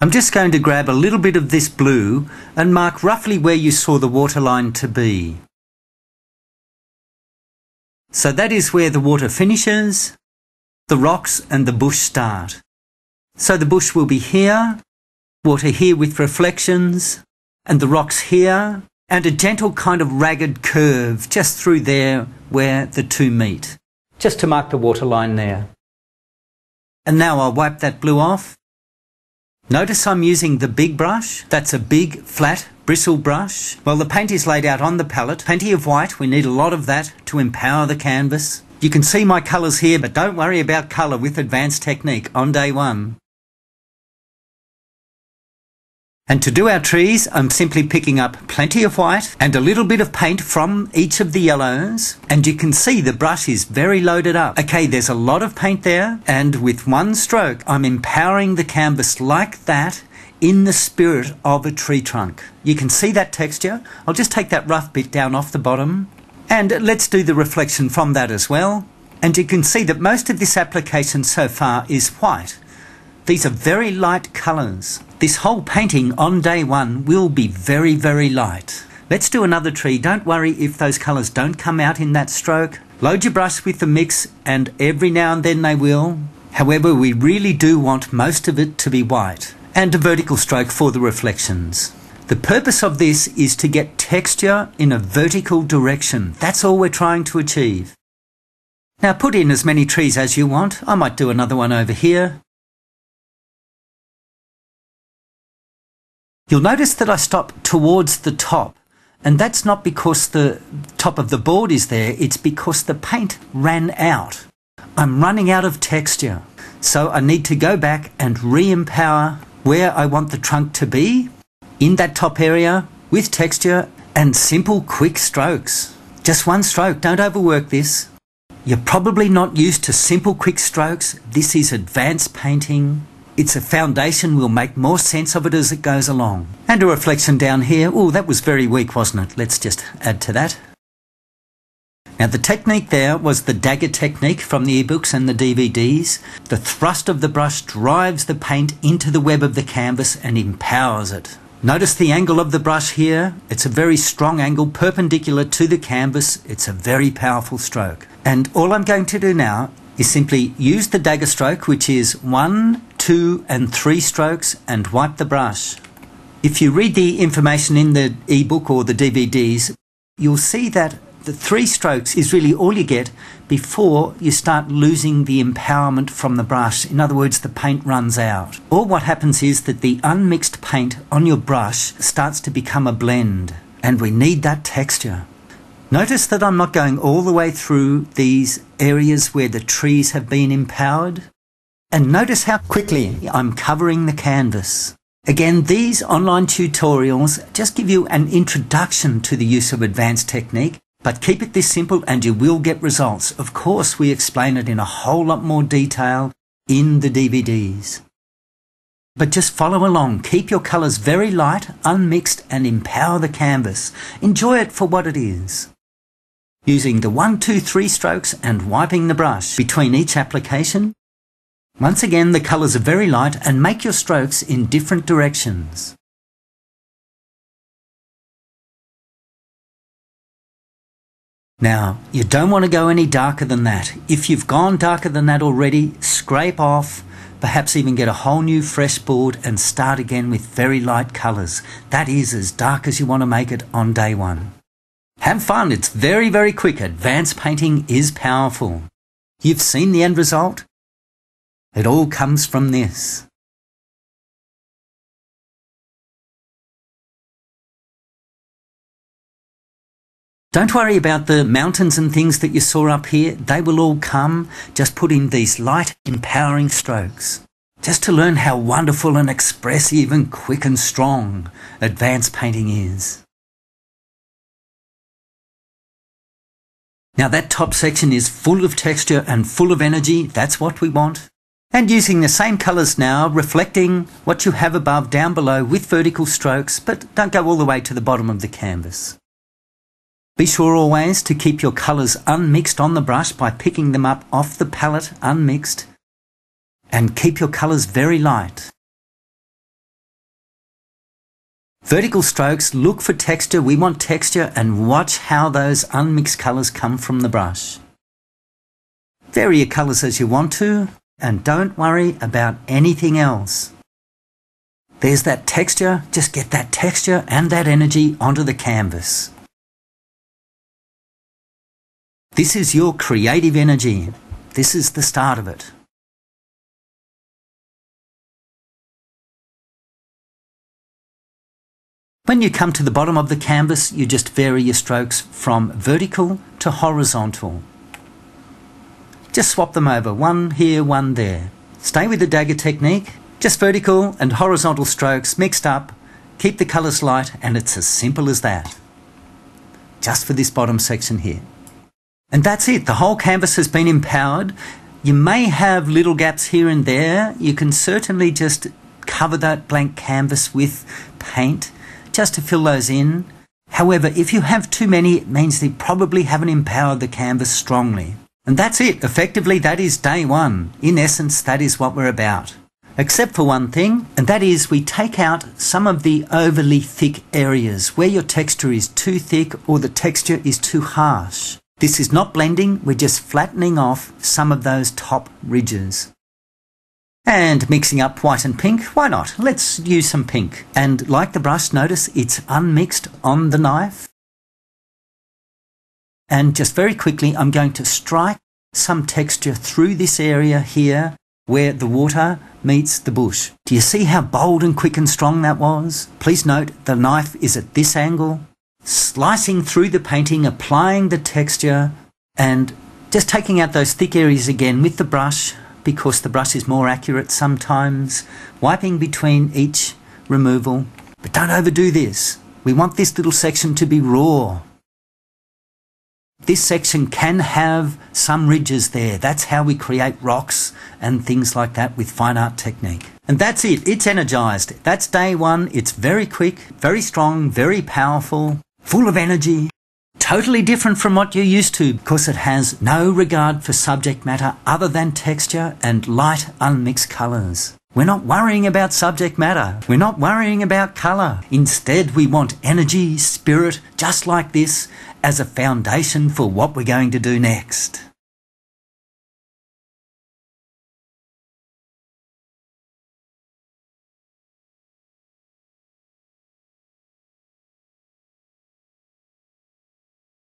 I'm just going to grab a little bit of this blue and mark roughly where you saw the waterline to be. So that is where the water finishes, the rocks and the bush start. So the bush will be here, water here with reflections, and the rocks here, and a gentle kind of ragged curve just through there where the two meet, just to mark the waterline there. And now I'll wipe that blue off. Notice I'm using the big brush. That's a big, flat, bristle brush. Well, the paint is laid out on the palette. Plenty of white. We need a lot of that to empower the canvas. You can see my colours here, but don't worry about colour with advanced technique on day one. And to do our trees, I'm simply picking up plenty of white and a little bit of paint from each of the yellows. And you can see the brush is very loaded up. Okay, there's a lot of paint there. And with one stroke, I'm empowering the canvas like that in the spirit of a tree trunk. You can see that texture. I'll just take that rough bit down off the bottom. And let's do the reflection from that as well. And you can see that most of this application so far is white. These are very light colours. This whole painting on day one will be very, very light. Let's do another tree. Don't worry if those colours don't come out in that stroke. Load your brush with the mix and every now and then they will. However, we really do want most of it to be white. And a vertical stroke for the reflections. The purpose of this is to get texture in a vertical direction. That's all we're trying to achieve. Now put in as many trees as you want. I might do another one over here. You'll notice that I stop towards the top, and that's not because the top of the board is there, it's because the paint ran out. I'm running out of texture, so I need to go back and re-empower where I want the trunk to be, in that top area, with texture and simple quick strokes. Just one stroke, don't overwork this. You're probably not used to simple quick strokes. This is advanced painting. It's a foundation. We'll make more sense of it as it goes along. And a reflection down here. Oh, that was very weak, wasn't it? Let's just add to that. Now the technique there was the dagger technique from the ebooks and the DVDs. The thrust of the brush drives the paint into the web of the canvas and empowers it. Notice the angle of the brush here. It's a very strong angle perpendicular to the canvas. It's a very powerful stroke. And all I'm going to do now is simply use the dagger stroke, which is 1, 2 and 3 strokes, and wipe the brush. If you read the information in the ebook or the DVDs, you'll see that the 3 strokes is really all you get before you start losing the empowerment from the brush. In other words, the paint runs out. Or what happens is that the unmixed paint on your brush starts to become a blend, and we need that texture. Notice that I'm not going all the way through these areas where the trees have been empowered. And notice how quickly I'm covering the canvas. Again, these online tutorials just give you an introduction to the use of advanced technique, but keep it this simple and you will get results. Of course, we explain it in a whole lot more detail in the DVDs. But just follow along. Keep your colours very light, unmixed, and empower the canvas. Enjoy it for what it is. Using the 1, 2, 3 strokes and wiping the brush between each application. Once again, the colours are very light and make your strokes in different directions. Now, you don't want to go any darker than that. If you've gone darker than that already, scrape off, perhaps even get a whole new fresh board and start again with very light colours. That is as dark as you want to make it on day one. Have fun, it's very, very quick. Advanced painting is powerful. You've seen the end result? It all comes from this. Don't worry about the mountains and things that you saw up here. They will all come. Just put in these light, empowering strokes. Just to learn how wonderful and expressive and quick and strong advanced painting is. Now that top section is full of texture and full of energy. That's what we want. And using the same colours now, reflecting what you have above down below with vertical strokes, but don't go all the way to the bottom of the canvas. Be sure always to keep your colours unmixed on the brush by picking them up off the palette unmixed, and keep your colours very light. Vertical strokes, look for texture. We want texture, and watch how those unmixed colours come from the brush. Vary your colours as you want to, and don't worry about anything else. There's that texture, just get that texture and that energy onto the canvas. This is your creative energy. This is the start of it. When you come to the bottom of the canvas, you just vary your strokes from vertical to horizontal. Just swap them over, one here, one there. Stay with the dagger technique, just vertical and horizontal strokes mixed up, keep the colours light, and it's as simple as that. Just for this bottom section here. And that's it, the whole canvas has been empowered. You may have little gaps here and there. You can certainly just cover that blank canvas with paint just to fill those in. However, if you have too many, it means they probably haven't empowered the canvas strongly. And that's it. Effectively, that is day one. In essence, that is what we're about. Except for one thing, and that is we take out some of the overly thick areas where your texture is too thick or the texture is too harsh. This is not blending, we're just flattening off some of those top ridges. And mixing up white and pink, why not? Let's use some pink. And like the brush, notice it's unmixed on the knife. And just very quickly, I'm going to strike some texture through this area here where the water meets the bush. Do you see how bold and quick and strong that was? Please note the knife is at this angle, slicing through the painting, applying the texture, and just taking out those thick areas again with the brush, because the brush is more accurate sometimes, wiping between each removal. But don't overdo this. We want this little section to be raw. This section can have some ridges there. That's how we create rocks and things like that with fine art technique. And that's it. It's energized. That's day one. It's very quick, very strong, very powerful, full of energy. Totally different from what you're used to because it has no regard for subject matter other than texture and light unmixed colours. We're not worrying about subject matter. We're not worrying about colour. Instead, we want energy, spirit, just like this, as a foundation for what we're going to do next.